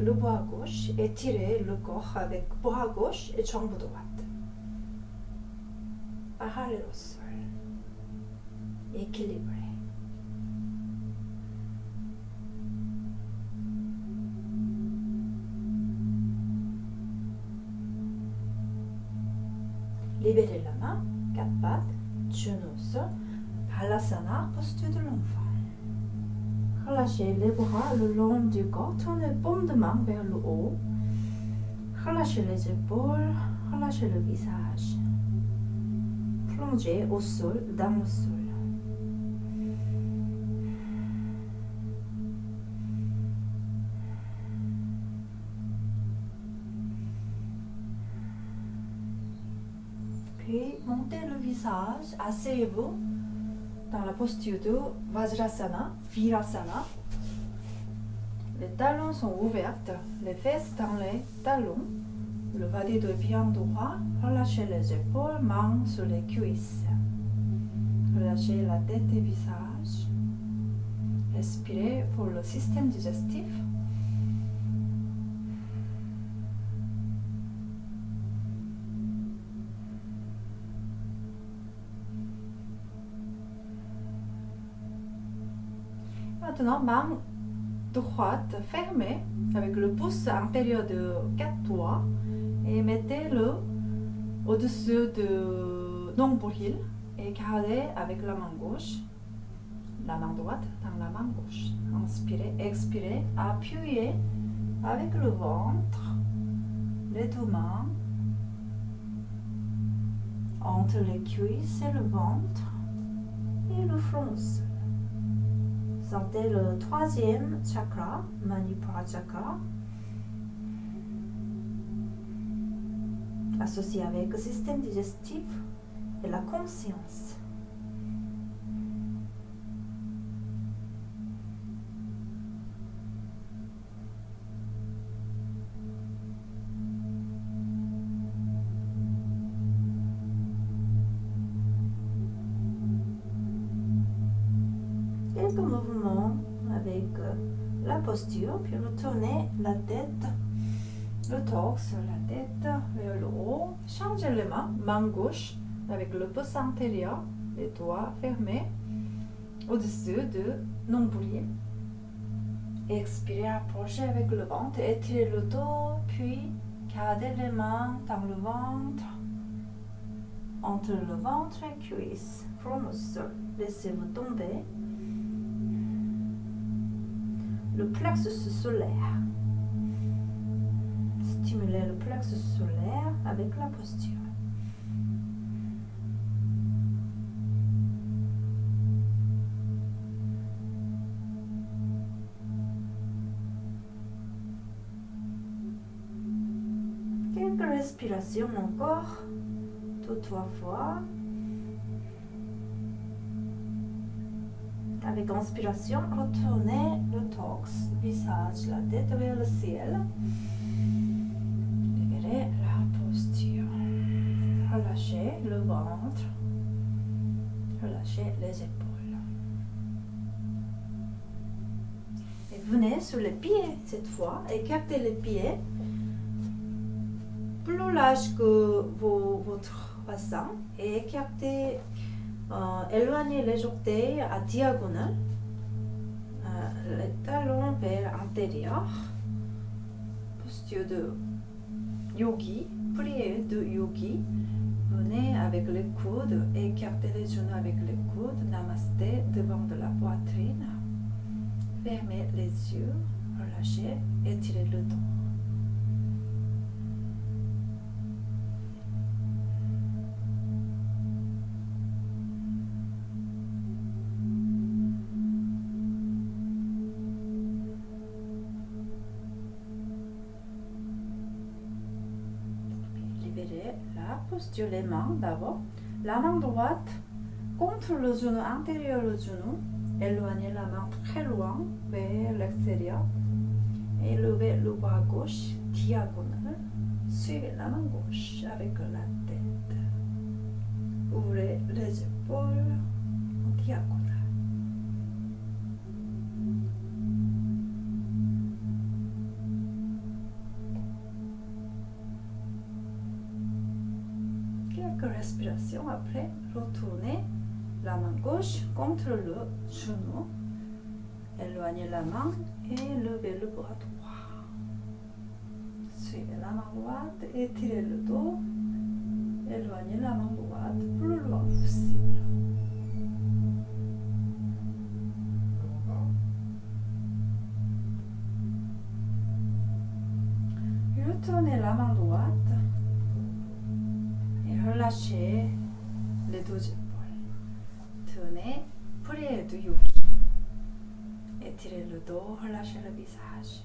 le bras gauche, étirez le corps avec bras gauche et jambe droite. Parallèle au sol. Équilibré. Libérez la main, quatre pattes, genoux au sol, Halasana, posture de l'enfant. Relâchez les bras le long du corps, tournez paume de main vers le haut. Relâchez les épaules, relâchez le visage. Plongez au sol, dans le sol. Puis montez le visage, asseyez-vous dans la posture de Vajrasana, Virasana. Les talons sont ouverts, les fesses dans les talons. Le bas des dos bien droit. Relâchez les épaules, mains sur les cuisses. Relâchez la tête et visage. Respirez pour le système digestif. Maintenant, main droite fermée avec le pouce intérieur de quatre doigts et mettez-le au-dessus de nombril et gardez avec la main gauche, la main droite dans la main gauche. Inspirez, expirez, appuyez avec le ventre, les deux mains entre les cuisses et le ventre et le front. Sentez le troisième chakra, Manipura chakra, associé avec le système digestif et la conscience. Quelques mouvements avec la posture, puis retournez la tête, le torse, la tête vers le haut. Changez les mains, main gauche avec le pouce intérieur, les doigts fermés au-dessus de nombril. Expirez, approchez avec le ventre, étirez le dos, puis gardez les mains dans le ventre, entre le ventre et cuisse, front au sol. Laissez-vous tomber. Le plexus solaire. Stimulez le plexus solaire avec la posture. Quelques respirations encore, toutes trois fois. Avec inspiration, retournez le torse, visage, la tête vers le ciel. Libérez la posture. Relâchez le ventre. Relâchez les épaules. Et venez sur les pieds cette fois. Écartez les pieds. Plus large que votre bassin. Et écartez. Éloignez les orteils à diagonale, les talons vers l'intérieur, posture de yogi, prière de yogi. Venez avec les coudes, écartez les genoux avec les coudes, namasté devant de la poitrine. Fermez les yeux, relâchez, étirez le dos. La posture, les mains d'abord. La main droite contre le genou intérieur, le genou. Éloignez la main très loin vers l'extérieur. Et levez le bras gauche diagonal. Suivez la main gauche avec la tête. Ouvrez les épaules en diagonale. 5 respirations. Après, retournez la main gauche contre le genou. Éloignez la main et levez le bras droit. Suivez la main droite, étirez le dos. Éloignez la main droite le plus loin possible. Retournez la main droite et relâchez les deux épaules. Tenez, priez de yogi. Étirez le dos, relâchez le visage.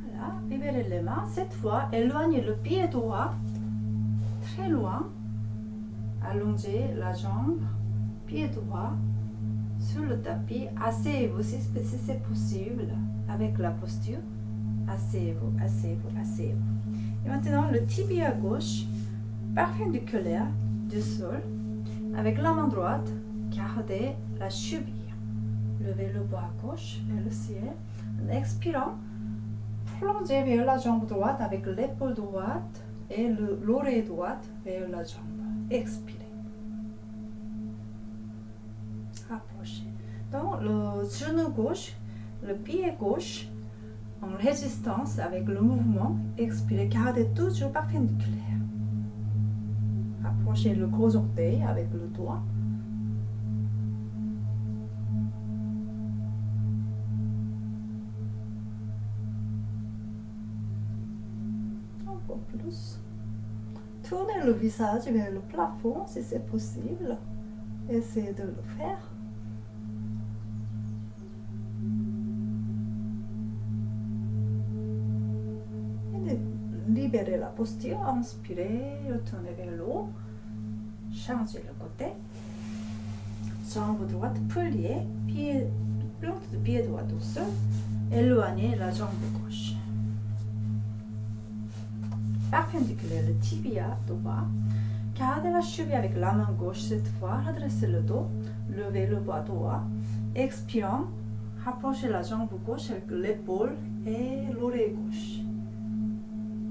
Voilà, libérez les mains. Cette fois, éloignez le pied droit très loin. Allongez la jambe, pied droit sur le tapis. Asseyez-vous si c'est possible avec la posture. Asseyez-vous, asseyez-vous, asseyez-vous. Et maintenant, le tibia gauche, perpendiculaire du sol. Avec la main droite, gardez la cheville. Levez le bras gauche vers le ciel. En expirant, plongez vers la jambe droite avec l'épaule droite et l'oreille droite vers la jambe. Expirez. Rapprochez. Donc, le genou gauche, le pied gauche, en résistance avec le mouvement. Expirez, gardez toujours perpendiculaire. Rapprochez le gros orteil avec le doigt. Un peu plus. Tournez le visage vers le plafond si c'est possible. Essayez de le faire. Libérez la posture, inspirez, retournez vers le haut, changez le côté, jambe droite pliée, plante de pied droit au sol, éloignez la jambe gauche. Perpendiculaire le tibia droit, gardez la cheville avec la main gauche cette fois, redressez le dos, levez le bras droit, expirant, rapprochez la jambe gauche avec l'épaule et l'oreille gauche.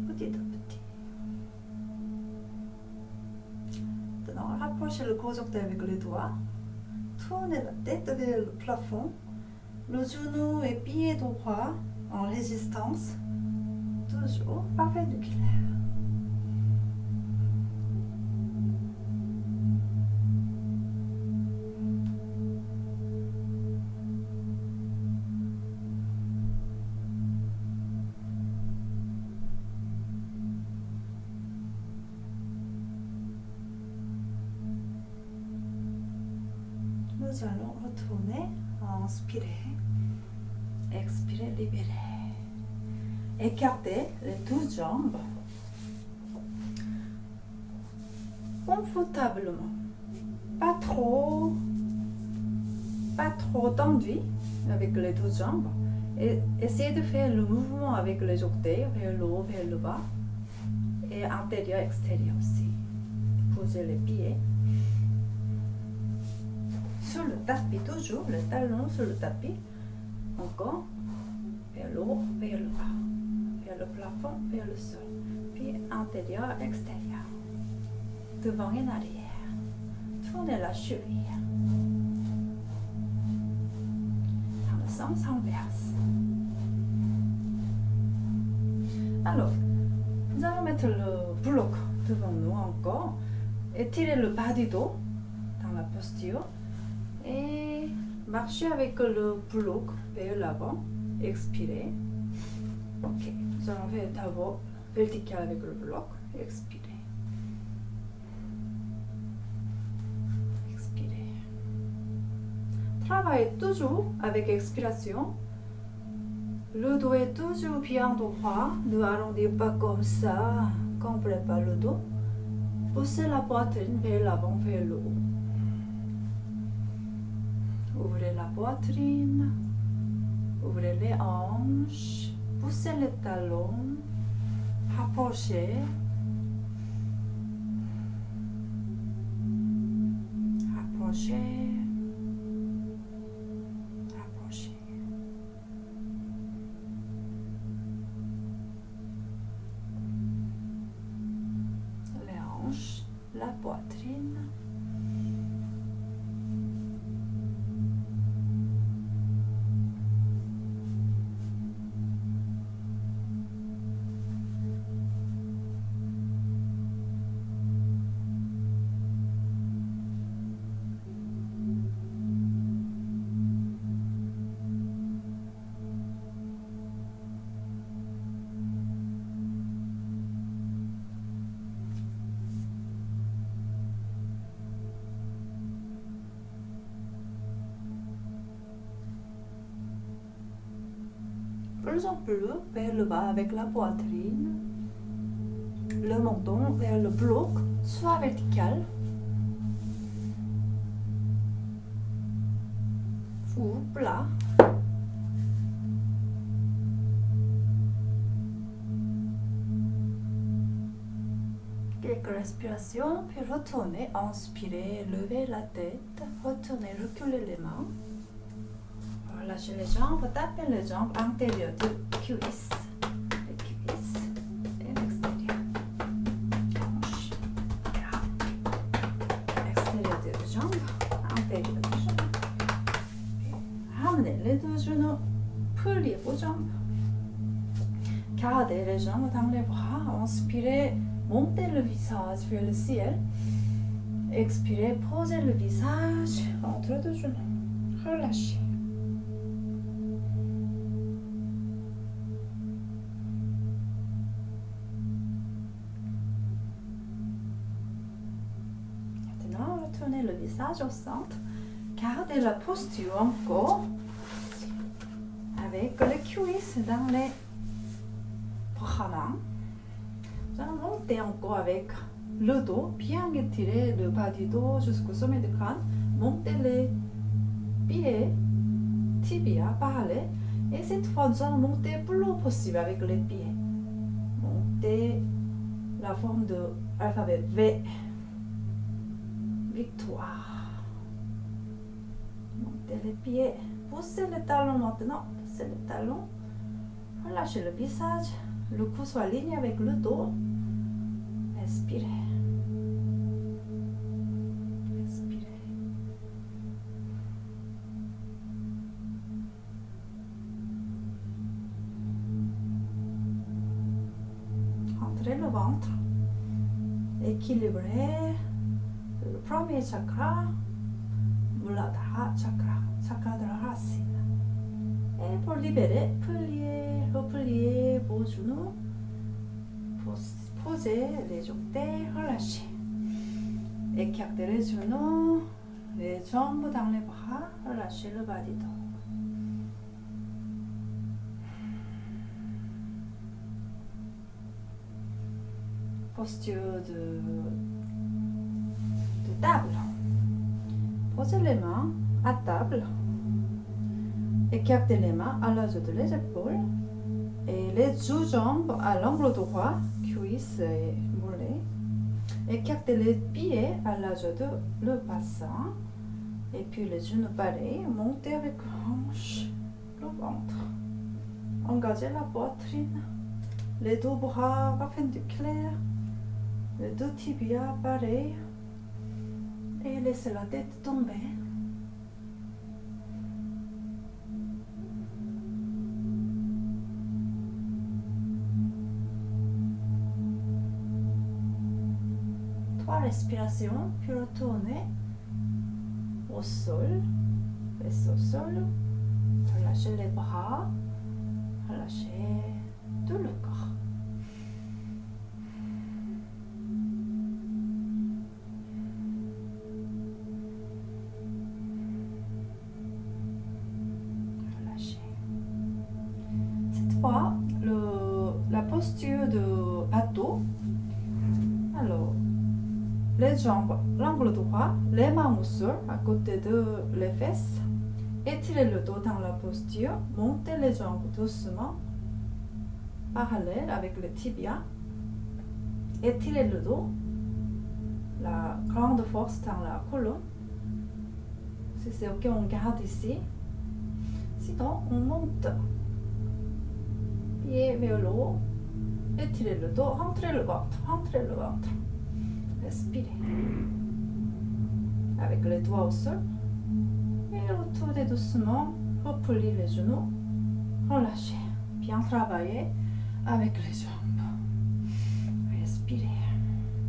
Petit à petit. Maintenant, rapprochez le gros orteil avec les doigts. Tournez la tête vers le plafond. Le genou et pied droit en résistance. Toujours perpendiculaire. Nous allons retourner, inspirer, expirer, libérer. Écartez les deux jambes confortablement, pas trop tendu avec les deux jambes. Et essayez de faire le mouvement avec les orteils vers le haut, vers le bas et intérieur, extérieur aussi. Posez les pieds sur le tapis, toujours le talon sur le tapis, encore vers le haut, vers le bas, vers le plafond, vers le sol, puis intérieur, extérieur, devant et en arrière. Tournez la cheville dans le sens inverse. Alors, nous allons mettre le bloc devant nous encore, étirez le bas du dos dans la posture. Et marchez avec le bloc vers l'avant. Expirez. Ok. Nous allons faire d'abord vertical avec le bloc. Expirez. Expirez. Travaillez toujours avec expiration. Le dos est toujours bien droit. Ne arrondissez pas comme ça. Complète pas le dos. Poussez la poitrine vers l'avant, vers le haut. Ouvrez la poitrine, ouvrez les hanches, poussez les talons, rapprochez, rapprochez, rapprochez. plus en plus vers le bas avec la poitrine, le menton vers le bloc, soit vertical ou plat. Quelques respirations, puis retournez, inspirez, levez la tête, retournez, reculez les mains. Relâchez les jambes, tapez les jambes intérieures de cuisse, les cuisses et l'extérieur. Hanche, bras, extérieur des jambes, intérieur des jambes. Et ramenez les deux genoux, pliez vos jambes. Gardez les jambes dans les bras, inspirez. Montez le visage vers le ciel. Expirez, posez le visage entre deux genoux. Relâchez. Maintenant, retournez le visage au centre. Gardez la posture encore avec les cuisses dans les bras. Nous allons monter encore avec le dos, bien étirer le bas du dos jusqu'au sommet du crâne. Montez les pieds, tibia, parallèles. Et cette fois, nous allons monter le plus possible avec les pieds. Montez la forme de l'alphabet V. Victoire. Montez les pieds. Poussez les talons maintenant. Poussez les talons. Relâchez le visage. Le cou soit aligné avec le dos. Respirez. Respirez. Entrez le ventre. Équilibrez le premier chakra, Muladhara chakra, chakra de la racine. Et pour libérer, pliez, repliez vos genoux. Posez les orteils, relâchez. Écartez les genoux, les jambes dans les bras, relâchez le bas du dos. Posture de table. Posez les mains à table. Écartez les mains à l'âge de les épaules et les deux jambes à l'angle droit, cuisses et mollets. Écartez les pieds à l'âge de le bassin et puis les genoux pareils. Montez avec hanche, le ventre. Engagez la poitrine, les deux bras perpendiculaires, les deux tibias pareils et laissez la tête tomber. Respiration, puis retournez au sol, restez au sol, relâchez les bras, relâchez tout le corps. Relâchez. Cette fois, la posture de bateau. Alors, les jambes, l'angle droit, les mains au sol, à côté de les fesses. Étirez le dos dans la posture. Montez les jambes doucement, parallèles avec le tibia. Étirez le dos. La grande force dans la colonne. Si c'est ok, on garde ici. Sinon, on monte. Pied vers le haut. Étirez le dos, rentrez le ventre, rentrez le ventre. Respirez. Avec les doigts au sol. Et retournez doucement. Repliez les genoux. Relâchez. Bien travailler avec les jambes. Respirez.